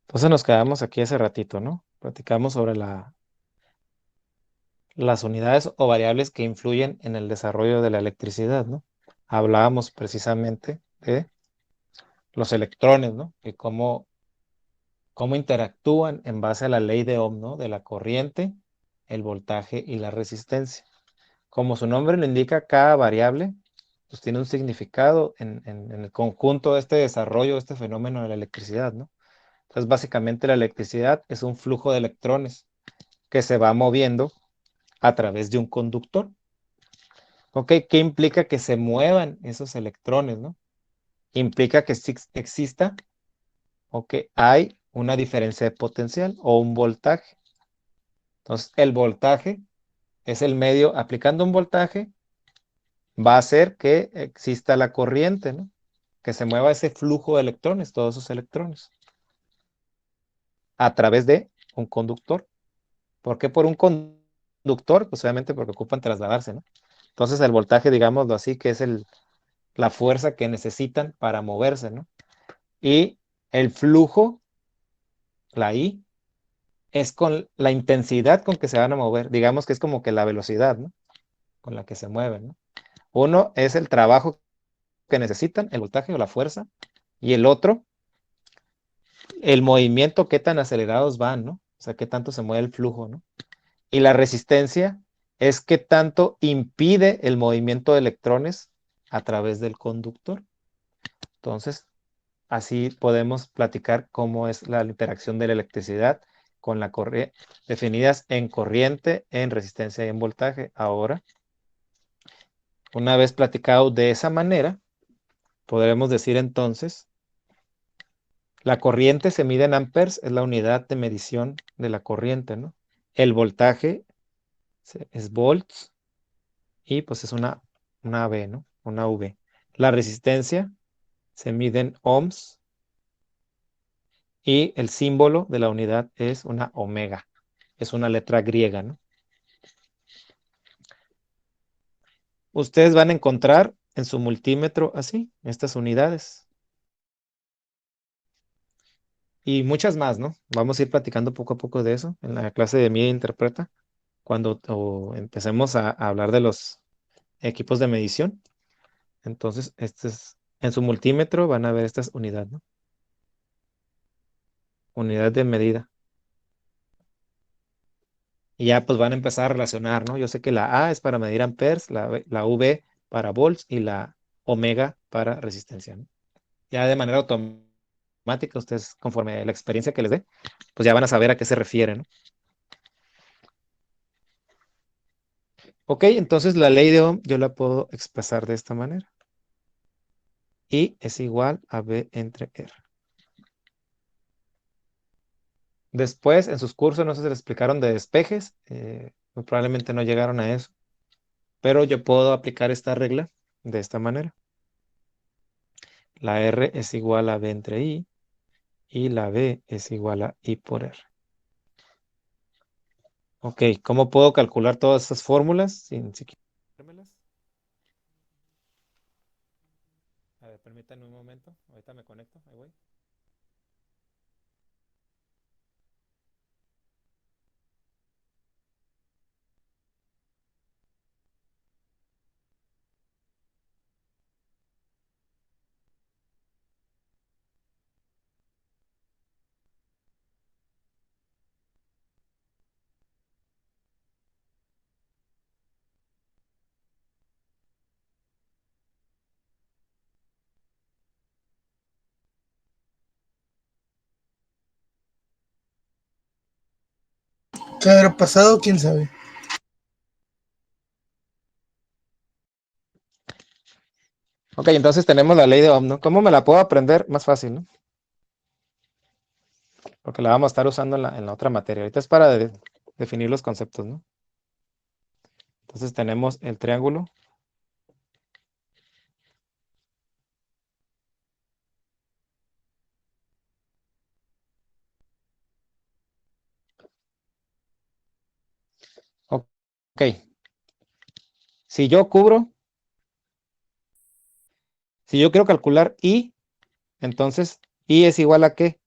Entonces nos quedamos aquí hace ratito, ¿no? Platicamos sobre las unidades o variables que influyen en el desarrollo de la electricidad, ¿no? Hablábamos precisamente de los electrones, ¿no? Y cómo interactúan en base a la ley de Ohm, ¿no? De la corriente, el voltaje y la resistencia. Como su nombre lo indica, cada variable pues, tiene un significado en el conjunto de este desarrollo, este fenómeno de la electricidad, ¿no? Entonces, básicamente la electricidad es un flujo de electrones que se va moviendo a través de un conductor. ¿Ok? ¿Qué implica que se muevan esos electrones, ¿no? Implica que exista o que hay una diferencia de potencial o un voltaje. Entonces, el voltaje es el medio, aplicando un voltaje, va a hacer que exista la corriente, ¿no? Que se mueva ese flujo de electrones, todos esos electrones, a través de un conductor. ¿Por qué por un conductor? Pues obviamente porque ocupan trasladarse, ¿no? Entonces el voltaje, digámoslo así, que es la fuerza que necesitan para moverse, ¿no? Y el flujo, la I, es con la intensidad con que se van a mover. Digamos que es como que la velocidad, ¿no? Con la que se mueven, ¿no? Uno es el trabajo que necesitan, el voltaje o la fuerza, y el otro, el movimiento, qué tan acelerados van, ¿no? O sea, qué tanto se mueve el flujo, ¿no? Y la resistencia es qué tanto impide el movimiento de electrones a través del conductor. Entonces, así podemos platicar cómo es la interacción de la electricidad con la corriente, definidas en corriente, en resistencia y en voltaje. Ahora, una vez platicado de esa manera, podremos decir entonces, la corriente se mide en amperes, es la unidad de medición de la corriente, ¿no? El voltaje es volts y pues es una V, ¿no? Una V. La resistencia se mide en ohms y el símbolo de la unidad es una omega. Es una letra griega, ¿no? Ustedes van a encontrar en su multímetro así, estas unidades. Y muchas más, ¿no? Vamos a ir platicando poco a poco de eso en la clase de Mide e Interpreta, cuando empecemos a hablar de los equipos de medición. Entonces, en su multímetro van a ver estas unidades, ¿no? Unidad de medida. Y ya pues van a empezar a relacionar, ¿no? Yo sé que la A es para medir amperes, la V para volts y la omega para resistencia, ¿no? Ya de manera automática, ustedes, conforme la experiencia que les dé, pues ya van a saber a qué se refiere, ¿no? Ok, entonces la ley de Ohm yo la puedo expresar de esta manera. I es igual a V entre R. Después, en sus cursos, no sé si les explicaron de despejes, probablemente no llegaron a eso, pero yo puedo aplicar esta regla de esta manera. La R es igual a V entre I y la V es igual a I por R. Ok, ¿cómo puedo calcular todas esas fórmulas sin siquiera escribírmelas? A ver, permítanme un momento, ahorita me conecto, ahí voy. ¿Qué habrá pasado? ¿Quién sabe? Ok, entonces tenemos la ley de Ohm, ¿no? ¿Cómo me la puedo aprender? Más fácil, ¿no? Porque la vamos a estar usando en la otra materia. Ahorita es para definir los conceptos, ¿no? Entonces tenemos el triángulo. Ok, si yo cubro, si yo quiero calcular I, entonces I es igual a ¿qué?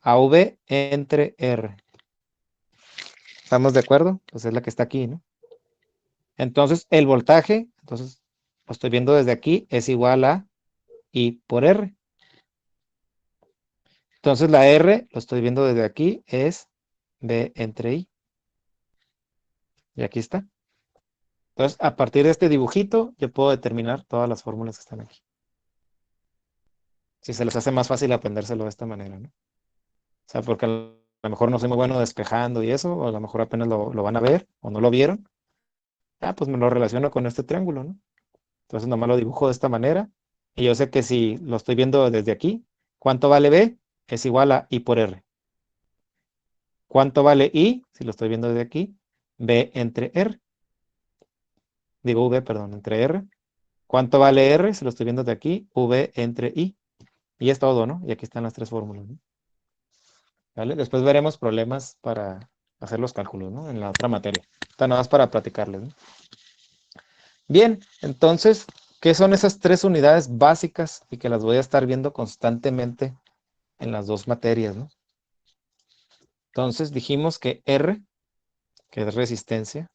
A V entre R. ¿Estamos de acuerdo? Pues es la que está aquí, ¿no? Entonces, el voltaje, entonces, lo estoy viendo desde aquí, es igual a I por R. Entonces, la R, lo estoy viendo desde aquí, es V entre I. Y aquí está. Entonces, a partir de este dibujito, yo puedo determinar todas las fórmulas que están aquí. Si se les hace más fácil aprendérselo de esta manera, ¿no? O sea, porque a lo mejor no soy muy bueno despejando y eso, o a lo mejor apenas lo van a ver, o no lo vieron. Ah, pues me lo relaciono con este triángulo, ¿no? Entonces nomás lo dibujo de esta manera. Y yo sé que si lo estoy viendo desde aquí, ¿cuánto vale B? Es igual a I por R. ¿Cuánto vale I? Si lo estoy viendo desde aquí, B entre R. Digo V, perdón, entre R. ¿Cuánto vale R? Si lo estoy viendo desde aquí, V entre I. Y es todo, ¿no? Y aquí están las tres fórmulas, ¿no? ¿Vale? Después veremos problemas para hacer los cálculos, ¿no? En la otra materia. Está nada más para platicarles, ¿no? Bien, entonces, ¿qué son esas tres unidades básicas y que las voy a estar viendo constantemente en las dos materias, ¿no? Entonces dijimos que R, que es resistencia,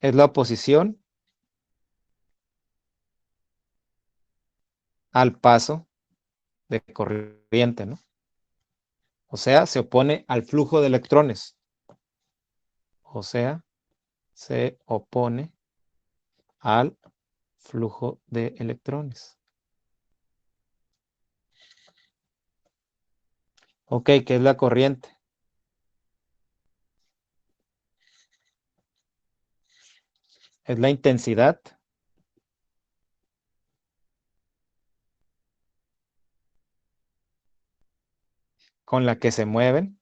es la oposición al paso de corriente, ¿no? O sea, se opone al flujo de electrones. O sea, se opone al flujo de electrones. Ok, ¿qué es la corriente? Es la intensidad con la que se mueven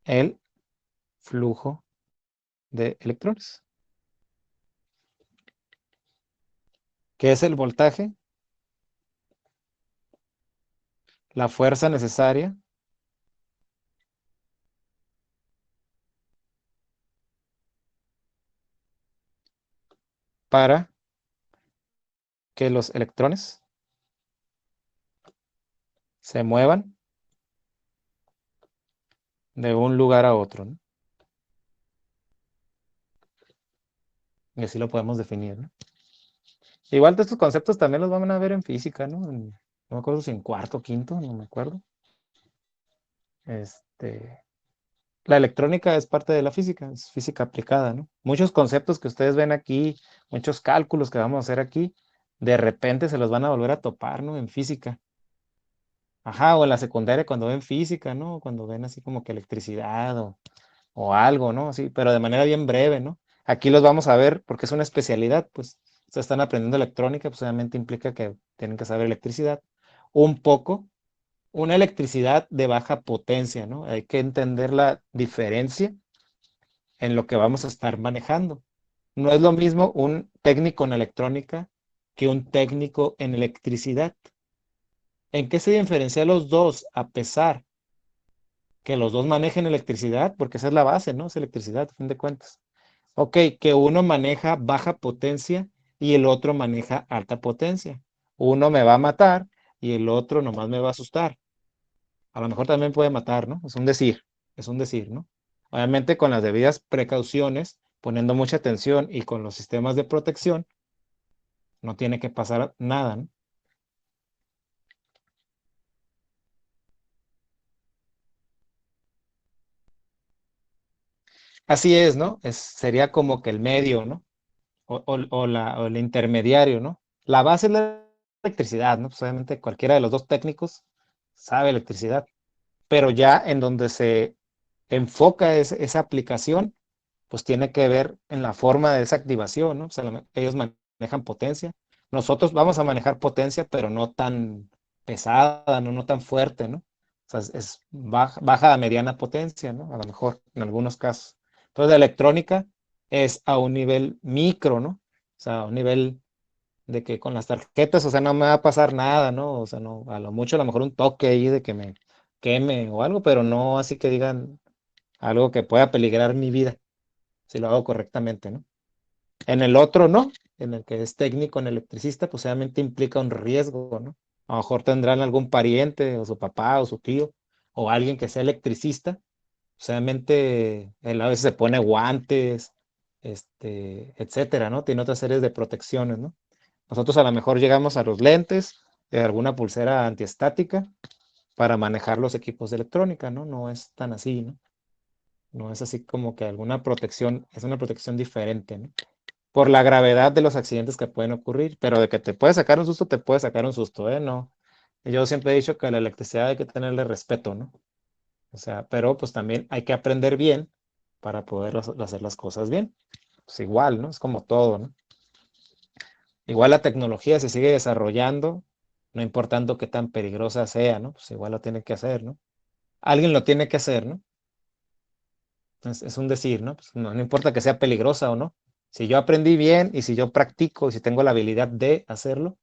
el flujo de electrones. ¿Qué es el voltaje? La fuerza necesaria para que los electrones se muevan de un lugar a otro, ¿no? Y así lo podemos definir, ¿no? Igual de estos conceptos también los van a ver en física, ¿no? No me acuerdo si en cuarto, quinto, no me acuerdo. Este, la electrónica es parte de la física, es física aplicada, ¿no? Muchos conceptos que ustedes ven aquí, muchos cálculos que vamos a hacer aquí, de repente se los van a volver a topar, ¿no? En física. Ajá, o en la secundaria cuando ven física, ¿no? Cuando ven así como que electricidad o algo, ¿no? Así, pero de manera bien breve, ¿no? Aquí los vamos a ver porque es una especialidad, pues. Se están aprendiendo electrónica, pues obviamente implica que tienen que saber electricidad. Un poco, una electricidad de baja potencia, ¿no? Hay que entender la diferencia en lo que vamos a estar manejando. No es lo mismo un técnico en electrónica que un técnico en electricidad. ¿En qué se diferencian los dos? A pesar que los dos manejen electricidad, porque esa es la base, ¿no? Es electricidad, a fin de cuentas. Ok, que uno maneja baja potencia y el otro maneja alta potencia. Uno me va a matar y el otro nomás me va a asustar. A lo mejor también puede matar, ¿no? Es un decir, ¿no? Obviamente con las debidas precauciones, poniendo mucha atención y con los sistemas de protección, no tiene que pasar nada, ¿no? Así es, ¿no? Sería como que el medio, ¿no? O el intermediario, ¿no? La base es la electricidad, ¿no? Pues obviamente cualquiera de los dos técnicos sabe electricidad, pero ya en donde se enfoca esa aplicación, pues tiene que ver en la forma de esa activación, ¿no? O sea, ellos manejan potencia. Nosotros vamos a manejar potencia, pero no tan pesada, ¿no? No tan fuerte, ¿no? O sea, es baja a mediana potencia, ¿no? A lo mejor en algunos casos. Entonces, la electrónica es a un nivel micro, ¿no? O sea, a un nivel de que con las tarjetas, o sea, no me va a pasar nada, ¿no? O sea, no, a lo mucho a lo mejor un toque ahí de que me queme o algo, pero no así que digan algo que pueda peligrar mi vida si lo hago correctamente, ¿no? En el otro no. en el que es técnico en electricista, pues obviamente implica un riesgo, ¿no? A lo mejor tendrán algún pariente, o su papá, o su tío, o alguien que sea electricista. Pues obviamente él a veces se pone guantes, etcétera, ¿no? Tiene otras series de protecciones, ¿no? Nosotros a lo mejor llegamos a los lentes, alguna pulsera antiestática para manejar los equipos de electrónica, ¿no? No es tan así, ¿no? No es así como que alguna protección, es una protección diferente, ¿no? Por la gravedad de los accidentes que pueden ocurrir, pero de que te puede sacar un susto, te puede sacar un susto, ¿eh? No. Yo siempre he dicho que a la electricidad hay que tenerle respeto, ¿no? O sea, pero pues también hay que aprender bien para poder hacer las cosas bien. Pues igual, ¿no? Es como todo, ¿no? Igual la tecnología se sigue desarrollando, no importando qué tan peligrosa sea, ¿no? Pues igual lo tiene que hacer, ¿no? Alguien lo tiene que hacer, ¿no? Es un decir, ¿no? Pues no importa que sea peligrosa o no. Si yo aprendí bien y si yo practico y si tengo la habilidad de hacerlo,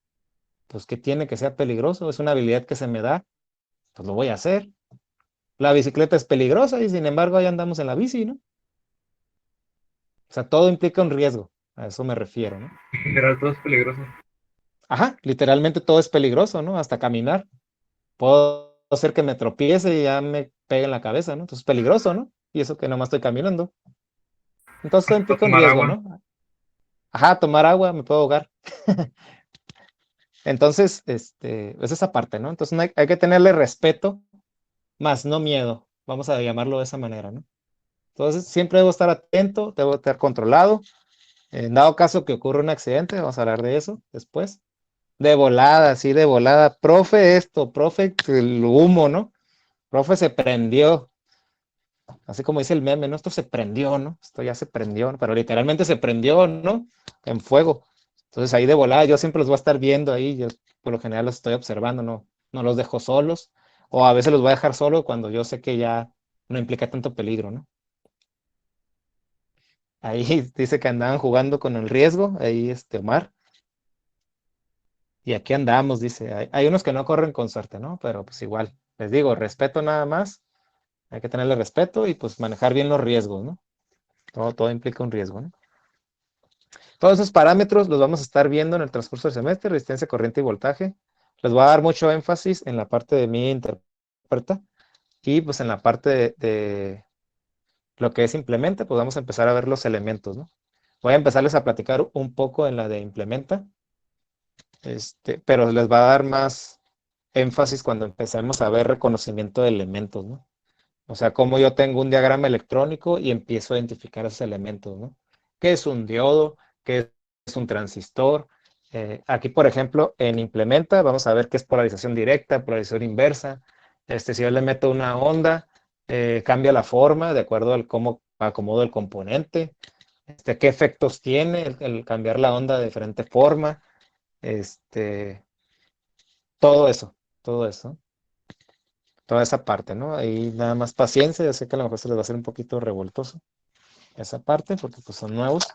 pues ¿qué tiene que sea peligroso? Es una habilidad que se me da, pues lo voy a hacer. La bicicleta es peligrosa y sin embargo ahí andamos en la bici, ¿no? O sea, todo implica un riesgo, a eso me refiero, ¿no? En general todo es peligroso. Ajá, literalmente todo es peligroso, ¿no? Hasta caminar. Puedo hacer que me tropiece y ya me pegue en la cabeza, ¿no? Entonces es peligroso, ¿no? Y eso que nomás estoy caminando. Entonces todo Hasta implica un tomar riesgo, agua. ¿no? Ajá, tomar agua, me puedo ahogar. Entonces, es esa parte, ¿no? Entonces hay que tenerle respeto, más no miedo. Vamos a llamarlo de esa manera, ¿no? Entonces, siempre debo estar atento, debo estar controlado. En dado caso que ocurra un accidente, vamos a hablar de eso después. De volada, sí, de volada. Profe, esto, profe, el humo, ¿no? Profe, se prendió. Así como dice el meme, ¿no? Esto se prendió, ¿no? Esto ya se prendió, ¿no? Pero literalmente se prendió, ¿no? En fuego. Entonces ahí de volada, yo siempre los voy a estar viendo ahí, yo por lo general los estoy observando, no, no los dejo solos, o a veces los voy a dejar solos cuando yo sé que ya no implica tanto peligro, ¿no? Ahí dice que andaban jugando con el riesgo, ahí Omar, y aquí andamos, dice, hay unos que no corren con suerte, ¿no? Pero pues igual, les digo, respeto nada más, hay que tenerle respeto y pues manejar bien los riesgos, ¿no? Todo implica un riesgo, ¿no? Todos esos parámetros los vamos a estar viendo en el transcurso del semestre, resistencia, corriente y voltaje. Les voy a dar mucho énfasis en la parte de mi interpreta y pues en la parte de lo que es implementa, pues vamos a empezar a ver los elementos, ¿no? Voy a empezarles a platicar un poco en la de implementa, pero les va a dar más énfasis cuando empecemos a ver reconocimiento de elementos, ¿no? O sea, como yo tengo un diagrama electrónico y empiezo a identificar esos elementos, ¿no? ¿Qué es un diodo? ¿Qué es un transistor? Aquí, por ejemplo, en implementa, vamos a ver qué es polarización directa, polarización inversa. Si yo le meto una onda, cambia la forma de acuerdo al cómo acomodo el componente. ¿Qué efectos tiene el cambiar la onda de diferente forma? Este, todo eso, todo eso, toda esa parte, ¿no? Ahí nada más paciencia, yo sé que a lo mejor se les va a hacer un poquito revoltoso esa parte porque pues son nuevos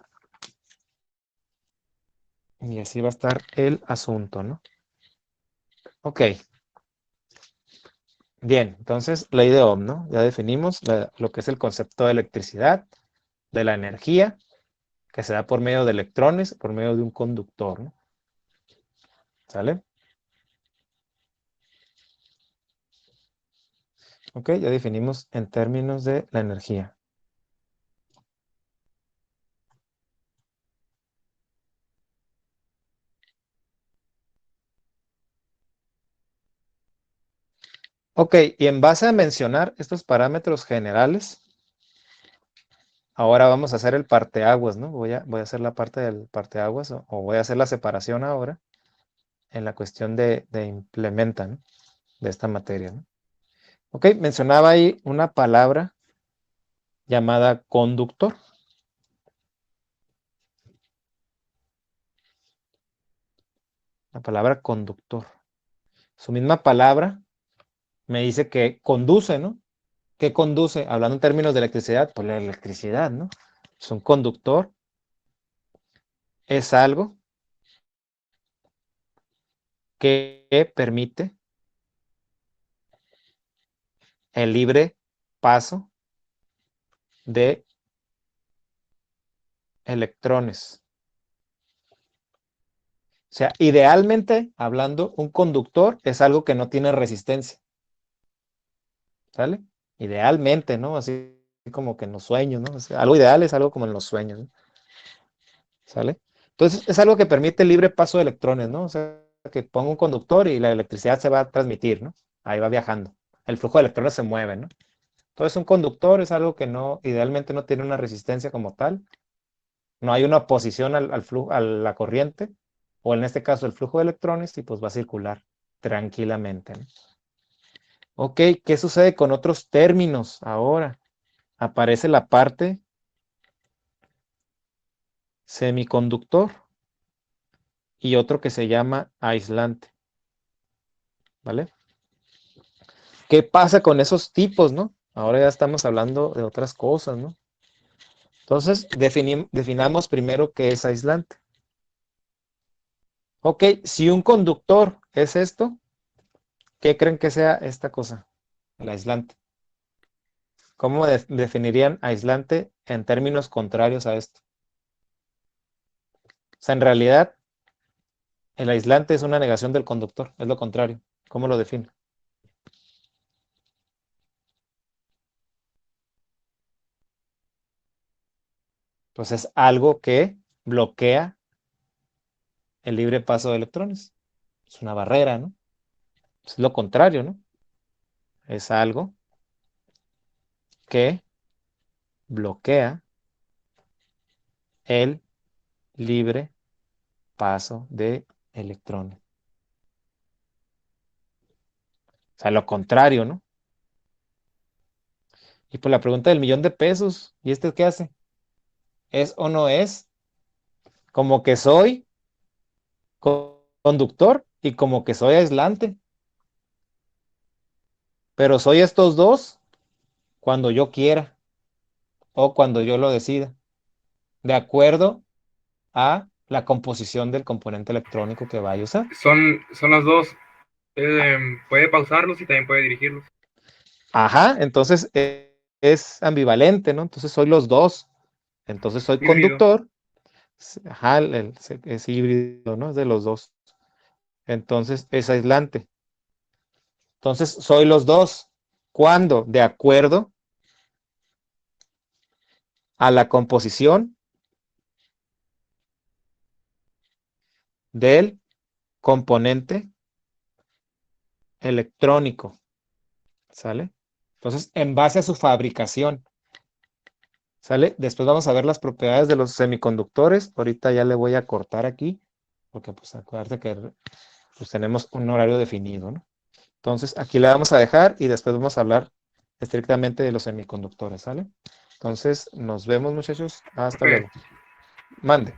y así va a estar el asunto, ¿no? Ok, bien, entonces ley de Ohm, ¿no? Ya definimos lo que es el concepto de electricidad, de la energía que se da por medio de electrones, por medio de un conductor, ¿no? ¿Sale? Ok, ya definimos en términos de la energía. Ok, y en base a mencionar estos parámetros generales, ahora vamos a hacer el parteaguas, ¿no? Voy a hacer la parte del parteaguas o voy a hacer la separación ahora en la cuestión de implementa, ¿no? De esta materia, ¿no? Ok, mencionaba ahí una palabra llamada conductor. La palabra conductor. Su misma palabra me dice que conduce, ¿no? ¿Qué conduce? Hablando en términos de electricidad, pues la electricidad, ¿no? Es un conductor, es algo que permite el libre paso de electrones. sea, idealmente hablando, un conductor es algo que no tiene resistencia. ¿Sale? Idealmente, ¿no? Así como que en los sueños, ¿no? O sea, algo ideal es algo como en los sueños, ¿no? ¿Sale? Entonces, es algo que permite el libre paso de electrones, ¿no? O sea, que pongo un conductor y la electricidad se va a transmitir, ¿no? Ahí va viajando. El flujo de electrones se mueve, ¿no? Entonces, un conductor es algo que no, idealmente no tiene una resistencia como tal. No hay una oposición al flujo, a la corriente, o en este caso el flujo de electrones, y pues va a circular tranquilamente, ¿no? Ok, ¿qué sucede con otros términos ahora? Aparece la parte semiconductor y otro que se llama aislante, ¿vale? ¿Qué pasa con esos tipos, no? Ahora ya estamos hablando de otras cosas, ¿no? Entonces, definamos primero qué es aislante. Ok, si un conductor es esto, ¿qué creen que sea esta cosa? El aislante. ¿Cómo definirían aislante en términos contrarios a esto? O sea, en realidad, el aislante es una negación del conductor, es lo contrario. ¿Cómo lo define? Pues es algo que bloquea el libre paso de electrones. Es una barrera, ¿no? Es lo contrario, ¿no? Es algo que bloquea el libre paso de electrones. O sea, lo contrario, ¿no? Y por la pregunta del millón de pesos, ¿y este qué hace? ¿Es o no es? Como que soy conductor y como que soy aislante. Pero soy estos dos cuando yo quiera o cuando yo lo decida, de acuerdo a la composición del componente electrónico que vaya a usar. Son las dos. Puede pausarlos y también puede dirigirlos. Ajá, entonces es ambivalente, ¿no? Entonces soy los dos. Entonces soy Híbrido. conductor, ajá, es híbrido, ¿no? Es de los dos. Entonces es aislante. Entonces soy los dos. ¿Cuándo? De acuerdo a la composición del componente electrónico, ¿sale? Entonces, en base a su fabricación, ¿sale? Después vamos a ver las propiedades de los semiconductores. Ahorita ya le voy a cortar aquí, porque pues acuérdate que pues, tenemos un horario definido, ¿no? Entonces, aquí le vamos a dejar y después vamos a hablar estrictamente de los semiconductores, ¿sale? Entonces, nos vemos, muchachos. Hasta Ok. luego. Mande.